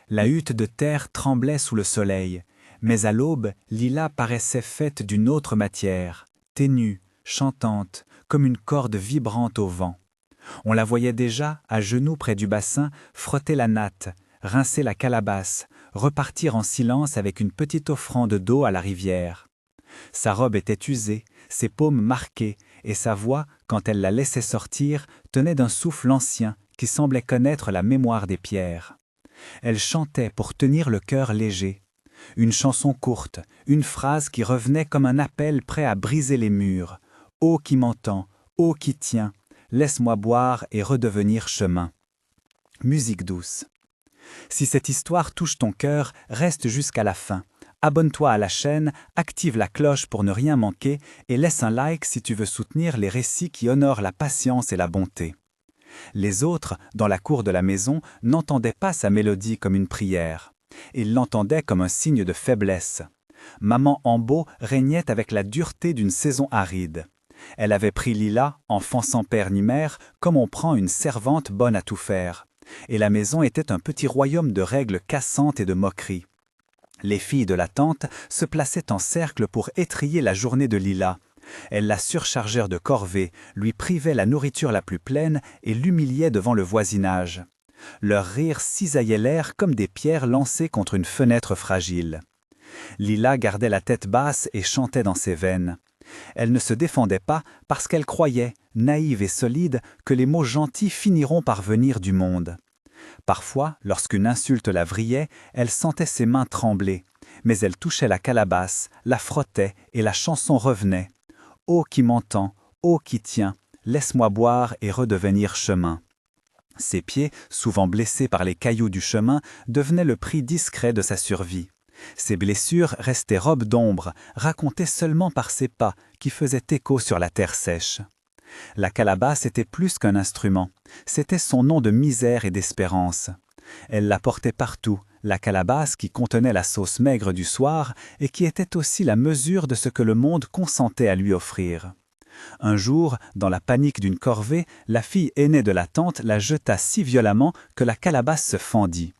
La hutte de terre tremblait sous le soleil, mais à l'aube, Lila paraissait faite d'une autre matière, ténue, chantante, comme une corde vibrante au vent. On la voyait déjà, à genoux près du bassin, frotter la natte, rincer la calebasse, repartir en silence avec une petite offrande d'eau à la rivière. Sa robe était usée, ses paumes marquées, et sa voix, quand elle la laissait sortir, tenait d'un souffle ancien qui semblait connaître la mémoire des pierres. Elle chantait pour tenir le cœur léger. Une chanson courte, une phrase qui revenait comme un appel prêt à briser les murs. « Ô qui m'entend, ô qui tient, laisse-moi boire et redevenir chemin. » Musique douce. Si cette histoire touche ton cœur, reste jusqu'à la fin. Abonne-toi à la chaîne, active la cloche pour ne rien manquer et laisse un like si tu veux soutenir les récits qui honorent la patience et la bonté. Les autres, dans la cour de la maison, n'entendaient pas sa mélodie comme une prière. Ils l'entendaient comme un signe de faiblesse. Maman Ambo régnait avec la dureté d'une saison aride. Elle avait pris Lila, enfant sans père ni mère, comme on prend une servante bonne à tout faire. Et la maison était un petit royaume de règles cassantes et de moqueries. Les filles de la tante se plaçaient en cercle pour étriller la journée de Lila. Elles la surchargèrent de corvées, lui privaient la nourriture la plus pleine et l'humiliaient devant le voisinage. Leur rire cisaillait l'air comme des pierres lancées contre une fenêtre fragile. Lila gardait la tête basse et chantait dans ses veines. Elle ne se défendait pas parce qu'elle croyait, naïve et solide, que les mots gentils finiront par venir du monde. Parfois, lorsqu'une insulte la vrillait, elle sentait ses mains trembler, mais elle touchait la calebasse, la frottait et la chanson revenait. « Ô qui m'entend, ô qui tient, laisse-moi boire et redevenir chemin. » Ses pieds, souvent blessés par les cailloux du chemin, devenaient le prix discret de sa survie. Ses blessures restaient robes d'ombre, racontées seulement par ses pas qui faisaient écho sur la terre sèche. La calebasse était plus qu'un instrument, c'était son nom de misère et d'espérance. Elle la portait partout, la calebasse qui contenait la sauce maigre du soir et qui était aussi la mesure de ce que le monde consentait à lui offrir. Un jour, dans la panique d'une corvée, la fille aînée de la tante la jeta si violemment que la calebasse se fendit.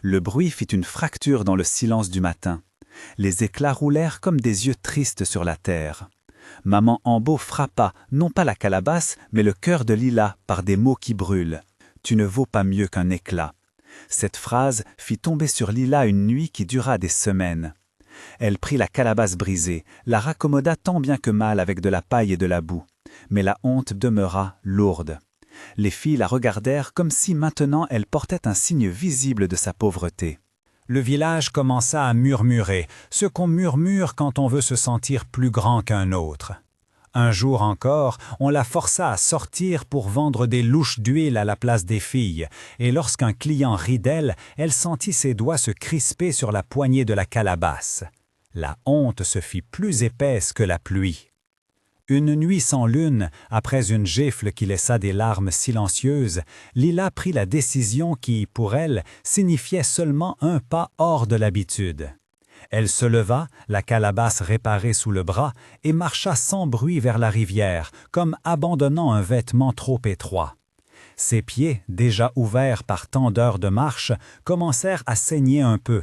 Le bruit fit une fracture dans le silence du matin. Les éclats roulèrent comme des yeux tristes sur la terre. Maman Ambo frappa, non pas la calebasse, mais le cœur de Lila par des mots qui brûlent. « Tu ne vaux pas mieux qu'un éclat. » Cette phrase fit tomber sur Lila une nuit qui dura des semaines. Elle prit la calebasse brisée, la raccommoda tant bien que mal avec de la paille et de la boue. Mais la honte demeura lourde. Les filles la regardèrent comme si maintenant elle portait un signe visible de sa pauvreté. Le village commença à murmurer, ce qu'on murmure quand on veut se sentir plus grand qu'un autre. Un jour encore, on la força à sortir pour vendre des louches d'huile à la place des filles, et lorsqu'un client rit d'elle, elle sentit ses doigts se crisper sur la poignée de la calebasse. La honte se fit plus épaisse que la pluie. Une nuit sans lune, après une gifle qui laissa des larmes silencieuses, Lila prit la décision qui, pour elle, signifiait seulement un pas hors de l'habitude. Elle se leva, la calebasse réparée sous le bras, et marcha sans bruit vers la rivière, comme abandonnant un vêtement trop étroit. Ses pieds, déjà ouverts par tant d'heures de marche, commencèrent à saigner un peu.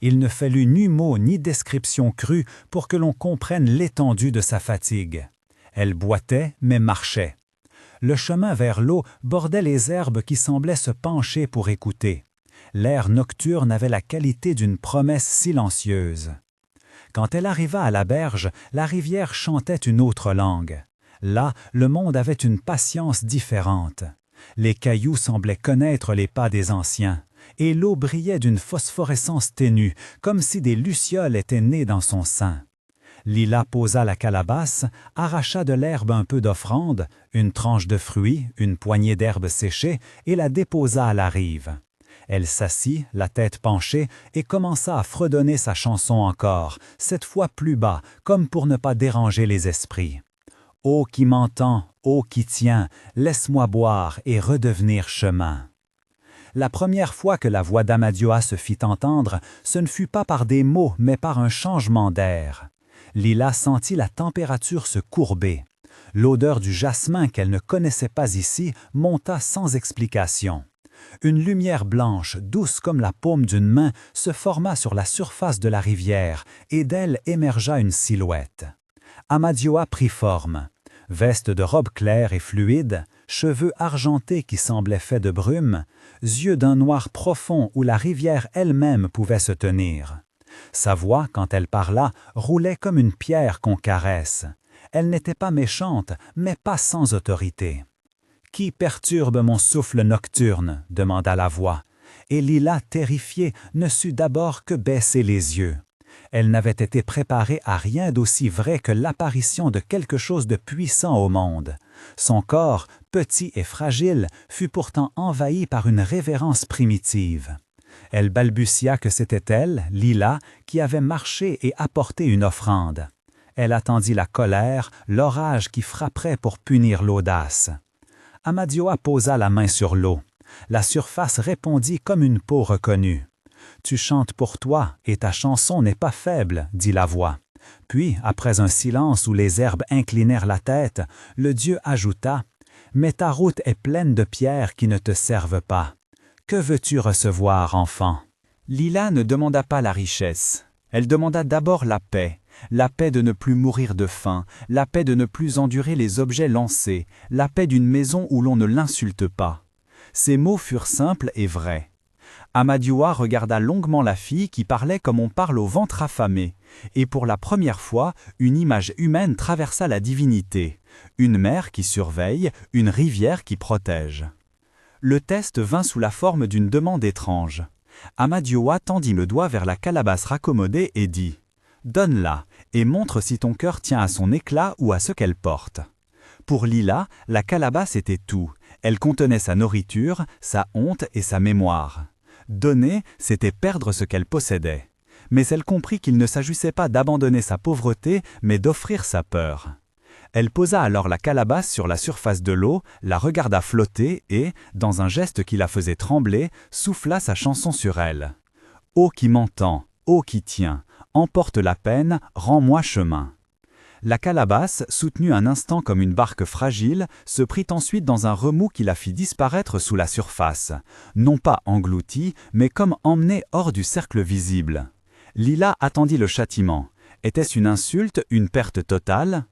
Il ne fallut ni mots ni description crue pour que l'on comprenne l'étendue de sa fatigue. Elle boitait, mais marchait. Le chemin vers l'eau bordait les herbes qui semblaient se pencher pour écouter. L'air nocturne avait la qualité d'une promesse silencieuse. Quand elle arriva à la berge, la rivière chantait une autre langue. Là, le monde avait une patience différente. Les cailloux semblaient connaître les pas des anciens, et l'eau brillait d'une phosphorescence ténue, comme si des lucioles étaient nées dans son sein. Lila posa la calebasse, arracha de l'herbe un peu d'offrande, une tranche de fruits, une poignée d'herbes séchées, et la déposa à la rive. Elle s'assit, la tête penchée, et commença à fredonner sa chanson encore, cette fois plus bas, comme pour ne pas déranger les esprits. « Ô qui m'entend, ô qui tient, laisse-moi boire et redevenir chemin. » La première fois que la voix d'Amadioha se fit entendre, ce ne fut pas par des mots, mais par un changement d'air. Lila sentit la température se courber. L'odeur du jasmin qu'elle ne connaissait pas ici monta sans explication. Une lumière blanche, douce comme la paume d'une main, se forma sur la surface de la rivière, et d'elle émergea une silhouette. Amadioa prit forme. Veste de robe claire et fluide, cheveux argentés qui semblaient faits de brume, yeux d'un noir profond où la rivière elle-même pouvait se tenir. Sa voix, quand elle parla, roulait comme une pierre qu'on caresse. Elle n'était pas méchante, mais pas sans autorité. « Qui perturbe mon souffle nocturne ?» demanda la voix, et Lila, terrifiée, ne sut d'abord que baisser les yeux. Elle n'avait été préparée à rien d'aussi vrai que l'apparition de quelque chose de puissant au monde. Son corps, petit et fragile, fut pourtant envahi par une révérence primitive. Elle balbutia que c'était elle, Lila, qui avait marché et apporté une offrande. Elle attendit la colère, l'orage qui frapperait pour punir l'audace. Amadioa posa la main sur l'eau. La surface répondit comme une peau reconnue. « Tu chantes pour toi, et ta chanson n'est pas faible, » dit la voix. Puis, après un silence où les herbes inclinèrent la tête, le dieu ajouta « Mais ta route est pleine de pierres qui ne te servent pas. Que veux-tu recevoir, enfant ?» Lila ne demanda pas la richesse. Elle demanda d'abord la paix de ne plus mourir de faim, la paix de ne plus endurer les objets lancés, la paix d'une maison où l'on ne l'insulte pas. Ces mots furent simples et vrais. Amadioa regarda longuement la fille qui parlait comme on parle au ventre affamé, et pour la première fois, une image humaine traversa la divinité, une mère qui surveille, une rivière qui protège. Le test vint sous la forme d'une demande étrange. Amadioa tendit le doigt vers la calebasse raccommodée et dit « Donne-la, et montre si ton cœur tient à son éclat ou à ce qu'elle porte. » Pour Lila, la calebasse était tout. Elle contenait sa nourriture, sa honte et sa mémoire. Donner, c'était perdre ce qu'elle possédait. Mais elle comprit qu'il ne s'agissait pas d'abandonner sa pauvreté, mais d'offrir sa peur. Elle posa alors la calebasse sur la surface de l'eau, la regarda flotter et, dans un geste qui la faisait trembler, souffla sa chanson sur elle. « Eau qui m'entend, eau qui tient, emporte la peine, rends-moi chemin. » La calebasse, soutenue un instant comme une barque fragile, se prit ensuite dans un remous qui la fit disparaître sous la surface, non pas engloutie, mais comme emmenée hors du cercle visible. Lila attendit le châtiment. Était-ce une insulte, une perte totale ?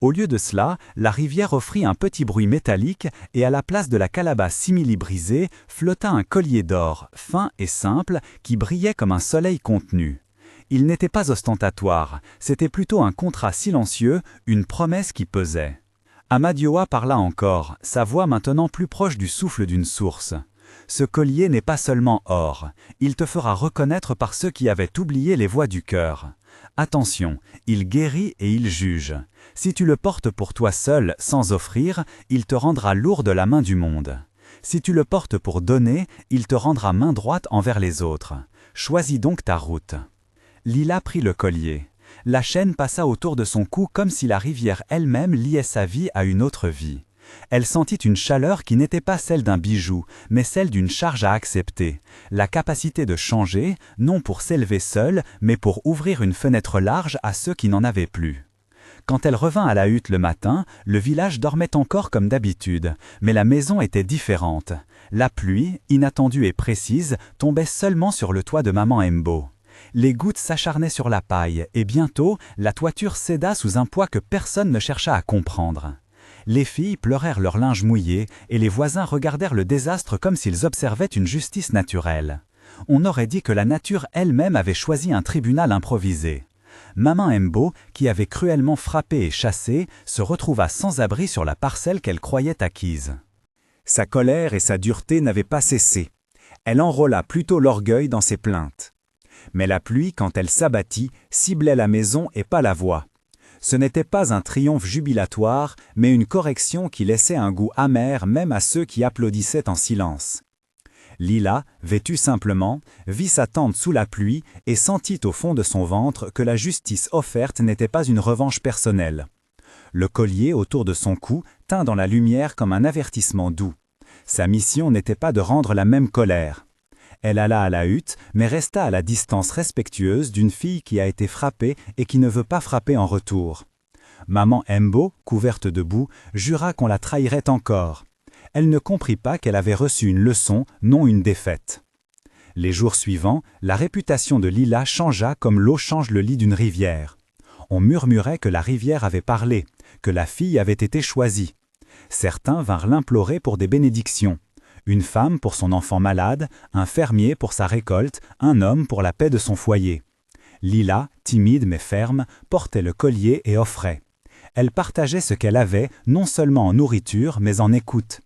Au lieu de cela, la rivière offrit un petit bruit métallique et à la place de la calebasse simili-brisée, flotta un collier d'or, fin et simple, qui brillait comme un soleil contenu. Il n'était pas ostentatoire, c'était plutôt un contrat silencieux, une promesse qui pesait. Amadioa parla encore, sa voix maintenant plus proche du souffle d'une source. « Ce collier n'est pas seulement or, il te fera reconnaître par ceux qui avaient oublié les voix du cœur. Attention, il guérit et il juge. Si tu le portes pour toi seul, sans offrir, il te rendra lourd de la main du monde. Si tu le portes pour donner, il te rendra main droite envers les autres. Choisis donc ta route. » Lila prit le collier. La chaîne passa autour de son cou comme si la rivière elle-même liait sa vie à une autre vie. Elle sentit une chaleur qui n'était pas celle d'un bijou, mais celle d'une charge à accepter, la capacité de changer, non pour s'élever seule, mais pour ouvrir une fenêtre large à ceux qui n'en avaient plus. Quand elle revint à la hutte le matin, le village dormait encore comme d'habitude, mais la maison était différente. La pluie, inattendue et précise, tombait seulement sur le toit de maman Embo. Les gouttes s'acharnaient sur la paille, et bientôt, la toiture céda sous un poids que personne ne chercha à comprendre. Les filles pleurèrent leur linge mouillé, et les voisins regardèrent le désastre comme s'ils observaient une justice naturelle. On aurait dit que la nature elle-même avait choisi un tribunal improvisé. Maman Embo, qui avait cruellement frappé et chassé, se retrouva sans abri sur la parcelle qu'elle croyait acquise. Sa colère et sa dureté n'avaient pas cessé. Elle enrôla plutôt l'orgueil dans ses plaintes. Mais la pluie, quand elle s'abattit, ciblait la maison et pas la voix. Ce n'était pas un triomphe jubilatoire, mais une correction qui laissait un goût amer même à ceux qui applaudissaient en silence. Lila, vêtue simplement, vit sa tante sous la pluie et sentit au fond de son ventre que la justice offerte n'était pas une revanche personnelle. Le collier autour de son cou tint dans la lumière comme un avertissement doux. Sa mission n'était pas de rendre la même colère. Elle alla à la hutte, mais resta à la distance respectueuse d'une fille qui a été frappée et qui ne veut pas frapper en retour. Maman Embo, couverte de boue, jura qu'on la trahirait encore. Elle ne comprit pas qu'elle avait reçu une leçon, non une défaite. Les jours suivants, la réputation de Lila changea comme l'eau change le lit d'une rivière. On murmurait que la rivière avait parlé, que la fille avait été choisie. Certains vinrent l'implorer pour des bénédictions. Une femme pour son enfant malade, un fermier pour sa récolte, un homme pour la paix de son foyer. Lila, timide mais ferme, portait le collier et offrait. Elle partageait ce qu'elle avait, non seulement en nourriture, mais en écoute.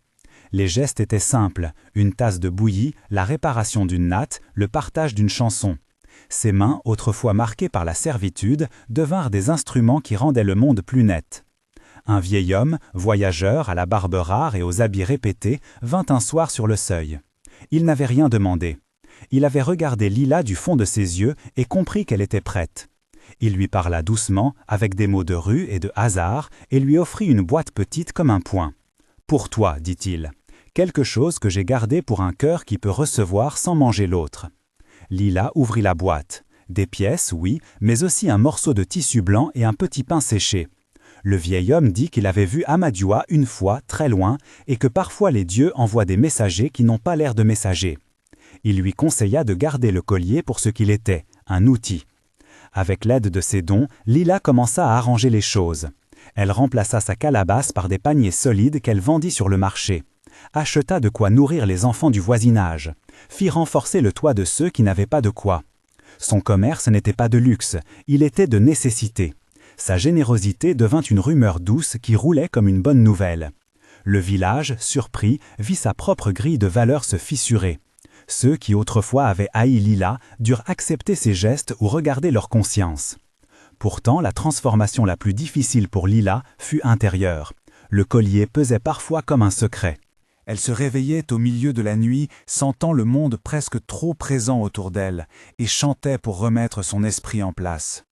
Les gestes étaient simples, une tasse de bouillie, la réparation d'une natte, le partage d'une chanson. Ses mains, autrefois marquées par la servitude, devinrent des instruments qui rendaient le monde plus net. Un vieil homme, voyageur, à la barbe rare et aux habits répétés, vint un soir sur le seuil. Il n'avait rien demandé. Il avait regardé Lila du fond de ses yeux et compris qu'elle était prête. Il lui parla doucement, avec des mots de rue et de hasard, et lui offrit une boîte petite comme un poing. « Pour toi, dit-il, quelque chose que j'ai gardé pour un cœur qui peut recevoir sans manger l'autre. » Lila ouvrit la boîte. Des pièces, oui, mais aussi un morceau de tissu blanc et un petit pain séché. Le vieil homme dit qu'il avait vu Amadioua une fois, très loin, et que parfois les dieux envoient des messagers qui n'ont pas l'air de messagers. Il lui conseilla de garder le collier pour ce qu'il était, un outil. Avec l'aide de ses dons, Lila commença à arranger les choses. Elle remplaça sa calebasse par des paniers solides qu'elle vendit sur le marché, acheta de quoi nourrir les enfants du voisinage, fit renforcer le toit de ceux qui n'avaient pas de quoi. Son commerce n'était pas de luxe, il était de nécessité. Sa générosité devint une rumeur douce qui roulait comme une bonne nouvelle. Le village, surpris, vit sa propre grille de valeurs se fissurer. Ceux qui autrefois avaient haï Lila durent accepter ses gestes ou regarder leur conscience. Pourtant, la transformation la plus difficile pour Lila fut intérieure. Le collier pesait parfois comme un secret. Elle se réveillait au milieu de la nuit, sentant le monde presque trop présent autour d'elle, et chantait pour remettre son esprit en place.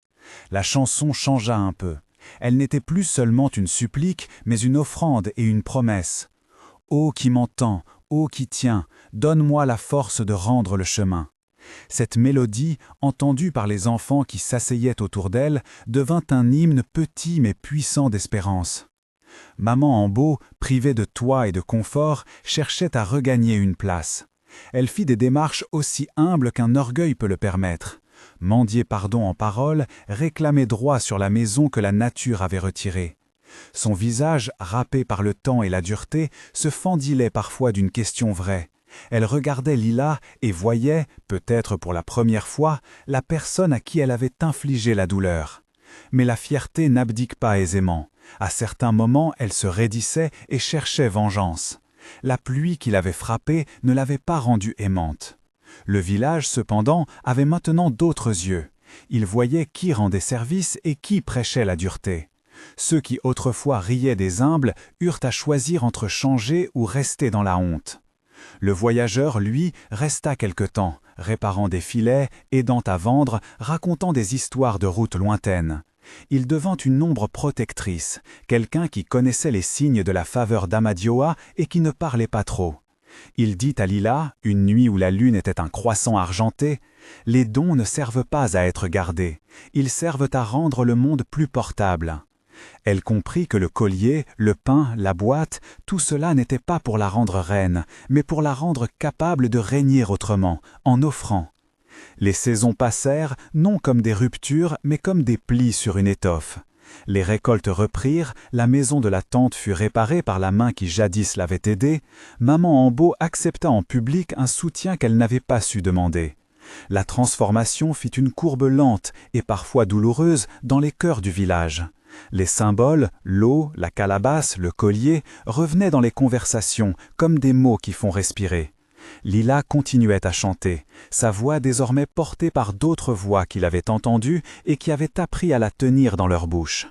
La chanson changea un peu. Elle n'était plus seulement une supplique, mais une offrande et une promesse. « Ô qui m'entend, ô qui tient, donne-moi la force de rendre le chemin. » Cette mélodie, entendue par les enfants qui s'asseyaient autour d'elle, devint un hymne petit mais puissant d'espérance. Maman Ambo, privée de toit et de confort, cherchait à regagner une place. Elle fit des démarches aussi humbles qu'un orgueil peut le permettre. Mendier pardon en paroles, réclamer droit sur la maison que la nature avait retirée. Son visage, râpé par le temps et la dureté, se fendilait parfois d'une question vraie. Elle regardait Lila et voyait, peut-être pour la première fois, la personne à qui elle avait infligé la douleur. Mais la fierté n'abdique pas aisément. À certains moments, elle se raidissait et cherchait vengeance. La pluie qui l'avait frappée ne l'avait pas rendue aimante. Le village, cependant, avait maintenant d'autres yeux. Il voyait qui rendait service et qui prêchait la dureté. Ceux qui autrefois riaient des humbles eurent à choisir entre changer ou rester dans la honte. Le voyageur, lui, resta quelque temps, réparant des filets, aidant à vendre, racontant des histoires de routes lointaines. Il devint une ombre protectrice, quelqu'un qui connaissait les signes de la faveur d'Amadioua et qui ne parlait pas trop. Il dit à Lila, une nuit où la lune était un croissant argenté, « Les dons ne servent pas à être gardés, ils servent à rendre le monde plus portable. » Elle comprit que le collier, le pain, la boîte, tout cela n'était pas pour la rendre reine, mais pour la rendre capable de régner autrement, en offrant. Les saisons passèrent, non comme des ruptures, mais comme des plis sur une étoffe. Les récoltes reprirent, la maison de la tante fut réparée par la main qui jadis l'avait aidée, maman Ambo accepta en public un soutien qu'elle n'avait pas su demander. La transformation fit une courbe lente et parfois douloureuse dans les cœurs du village. Les symboles, l'eau, la calebasse, le collier, revenaient dans les conversations comme des mots qui font respirer. Lila continuait à chanter, sa voix désormais portée par d'autres voix qui l'avaient entendue et qui avaient appris à la tenir dans leur bouche.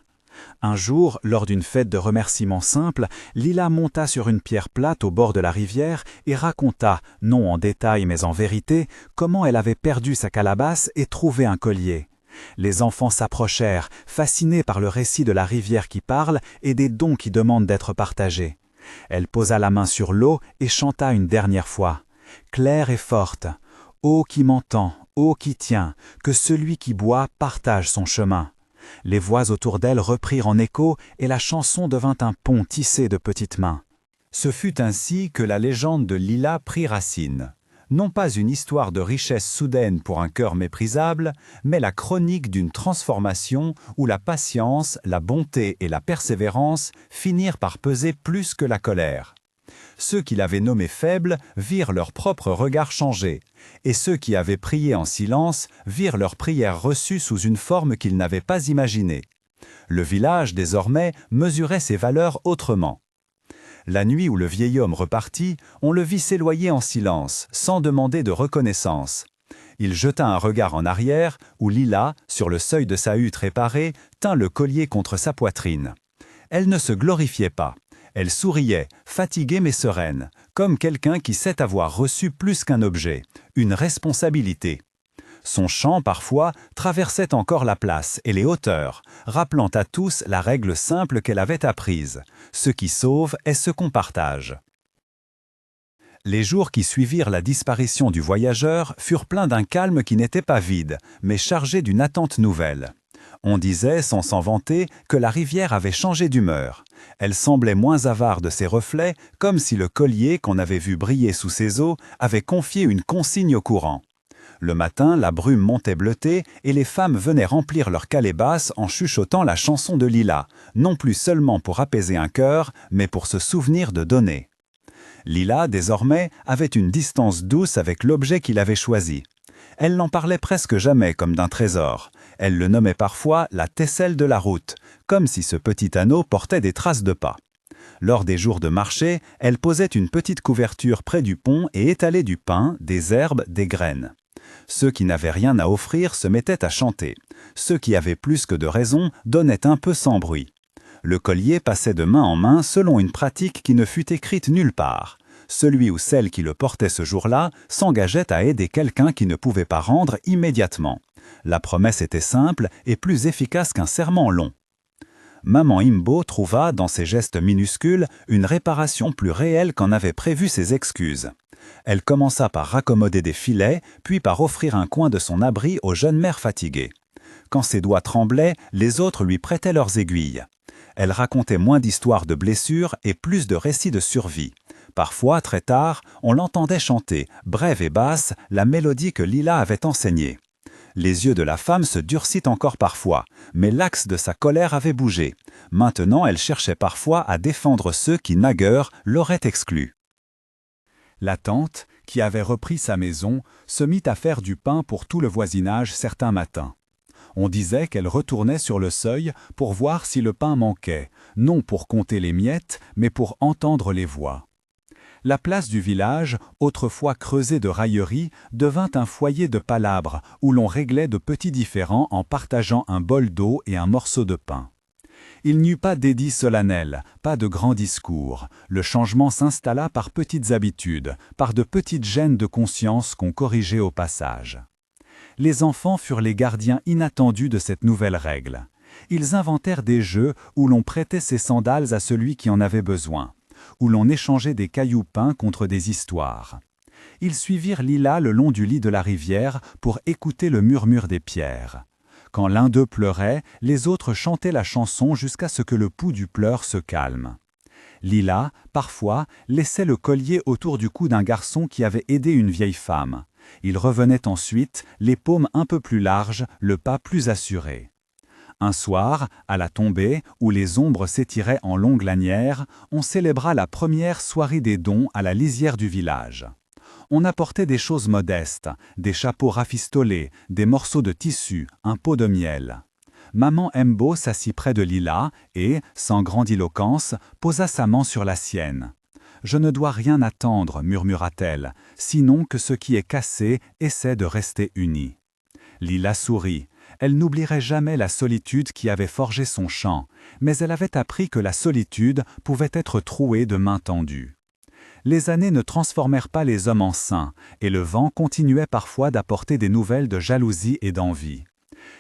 Un jour, lors d'une fête de remerciements simple, Lila monta sur une pierre plate au bord de la rivière et raconta, non en détail mais en vérité, comment elle avait perdu sa calebasse et trouvé un collier. Les enfants s'approchèrent, fascinés par le récit de la rivière qui parle et des dons qui demandent d'être partagés. Elle posa la main sur l'eau et chanta une dernière fois, claire et forte, « Ô qui m'entend, ô qui tient, que celui qui boit partage son chemin. » Les voix autour d'elle reprirent en écho et la chanson devint un pont tissé de petites mains. Ce fut ainsi que la légende de Lila prit racine. Non pas une histoire de richesse soudaine pour un cœur méprisable, mais la chronique d'une transformation où la patience, la bonté et la persévérance finirent par peser plus que la colère. Ceux qui l'avaient nommé faible virent leur propre regard changer, et ceux qui avaient prié en silence virent leur prière reçue sous une forme qu'ils n'avaient pas imaginée. Le village, désormais, mesurait ses valeurs autrement. La nuit où le vieil homme repartit, on le vit s'éloigner en silence, sans demander de reconnaissance. Il jeta un regard en arrière, où Lila, sur le seuil de sa hutte réparée, tint le collier contre sa poitrine. Elle ne se glorifiait pas. Elle souriait, fatiguée mais sereine, comme quelqu'un qui sait avoir reçu plus qu'un objet, une responsabilité. Son chant, parfois, traversait encore la place et les hauteurs, rappelant à tous la règle simple qu'elle avait apprise. Ce qui sauve est ce qu'on partage. Les jours qui suivirent la disparition du voyageur furent pleins d'un calme qui n'était pas vide, mais chargé d'une attente nouvelle. On disait, sans s'en vanter, que la rivière avait changé d'humeur. Elle semblait moins avare de ses reflets, comme si le collier qu'on avait vu briller sous ses eaux avait confié une consigne au courant. Le matin, la brume montait bleutée et les femmes venaient remplir leurs calébasses en chuchotant la chanson de Lila, non plus seulement pour apaiser un cœur, mais pour se souvenir de donner. Lila, désormais, avait une distance douce avec l'objet qu'il avait choisi. Elle n'en parlait presque jamais comme d'un trésor. Elle le nommait parfois la tesselle de la route, comme si ce petit anneau portait des traces de pas. Lors des jours de marché, elle posait une petite couverture près du pont et étalait du pain, des herbes, des graines. Ceux qui n'avaient rien à offrir se mettaient à chanter. Ceux qui avaient plus que de raison donnaient un peu sans bruit. Le collier passait de main en main selon une pratique qui ne fut écrite nulle part. Celui ou celle qui le portait ce jour-là s'engageait à aider quelqu'un qui ne pouvait pas rendre immédiatement. La promesse était simple et plus efficace qu'un serment long. Maman Imbo trouva, dans ses gestes minuscules, une réparation plus réelle qu'en avaient prévu ses excuses. Elle commença par raccommoder des filets, puis par offrir un coin de son abri aux jeunes mères fatiguées. Quand ses doigts tremblaient, les autres lui prêtaient leurs aiguilles. Elle racontait moins d'histoires de blessures et plus de récits de survie. Parfois, très tard, on l'entendait chanter, brève et basse, la mélodie que Lila avait enseignée. Les yeux de la femme se durcissent encore parfois, mais l'axe de sa colère avait bougé. Maintenant, elle cherchait parfois à défendre ceux qui, naguère, l'auraient exclue. La tante, qui avait repris sa maison, se mit à faire du pain pour tout le voisinage certains matins. On disait qu'elle retournait sur le seuil pour voir si le pain manquait, non pour compter les miettes, mais pour entendre les voix. La place du village, autrefois creusée de railleries, devint un foyer de palabres où l'on réglait de petits différends en partageant un bol d'eau et un morceau de pain. Il n'y eut pas d'édit solennel, pas de grands discours. Le changement s'installa par petites habitudes, par de petites gênes de conscience qu'on corrigeait au passage. Les enfants furent les gardiens inattendus de cette nouvelle règle. Ils inventèrent des jeux où l'on prêtait ses sandales à celui qui en avait besoin, où l'on échangeait des cailloux peints contre des histoires. Ils suivirent Lila le long du lit de la rivière pour écouter le murmure des pierres. Quand l'un d'eux pleurait, les autres chantaient la chanson jusqu'à ce que le pouls du pleur se calme. Lila, parfois, laissait le collier autour du cou d'un garçon qui avait aidé une vieille femme. Il revenait ensuite, les paumes un peu plus larges, le pas plus assuré. Un soir, à la tombée, où les ombres s'étiraient en longues lanières, on célébra la première soirée des dons à la lisière du village. On apportait des choses modestes, des chapeaux rafistolés, des morceaux de tissu, un pot de miel. Maman Imbo s'assit près de Lila et, sans grandiloquence, posa sa main sur la sienne. « Je ne dois rien attendre, murmura-t-elle, sinon que ce qui est cassé essaie de rester uni. » Lila sourit. Elle n'oublierait jamais la solitude qui avait forgé son chant, mais elle avait appris que la solitude pouvait être trouée de mains tendues. Les années ne transformèrent pas les hommes en saints, et le vent continuait parfois d'apporter des nouvelles de jalousie et d'envie.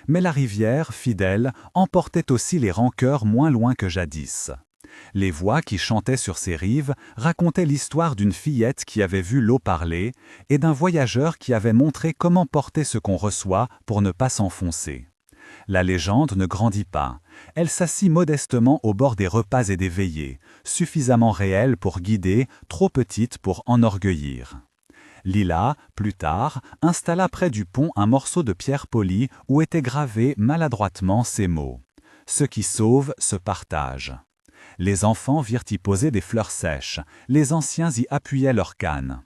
Mais la rivière, fidèle, emportait aussi les rancœurs moins loin que jadis. Les voix qui chantaient sur ses rives racontaient l'histoire d'une fillette qui avait vu l'eau parler et d'un voyageur qui avait montré comment porter ce qu'on reçoit pour ne pas s'enfoncer. La légende ne grandit pas. Elle s'assit modestement au bord des repas et des veillées, suffisamment réelle pour guider, trop petite pour enorgueillir. Lila, plus tard, installa près du pont un morceau de pierre polie où étaient gravés maladroitement ces mots. « Ce qui sauve se partage ». Les enfants virent y poser des fleurs sèches, les anciens y appuyaient leurs cannes.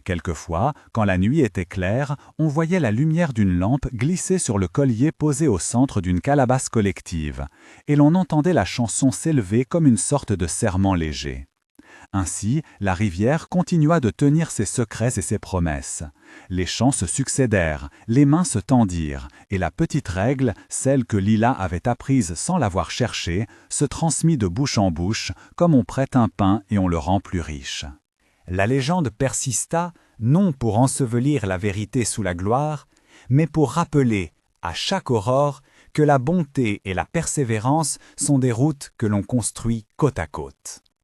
Quelquefois, quand la nuit était claire, on voyait la lumière d'une lampe glisser sur le collier posé au centre d'une calebasse collective, et l'on entendait la chanson s'élever comme une sorte de serment léger. Ainsi, la rivière continua de tenir ses secrets et ses promesses. Les chants se succédèrent, les mains se tendirent, et la petite règle, celle que Lila avait apprise sans l'avoir cherchée, se transmit de bouche en bouche, comme on prête un pain et on le rend plus riche. La légende persista, non pour ensevelir la vérité sous la gloire, mais pour rappeler, à chaque aurore, que la bonté et la persévérance sont des routes que l'on construit côte à côte.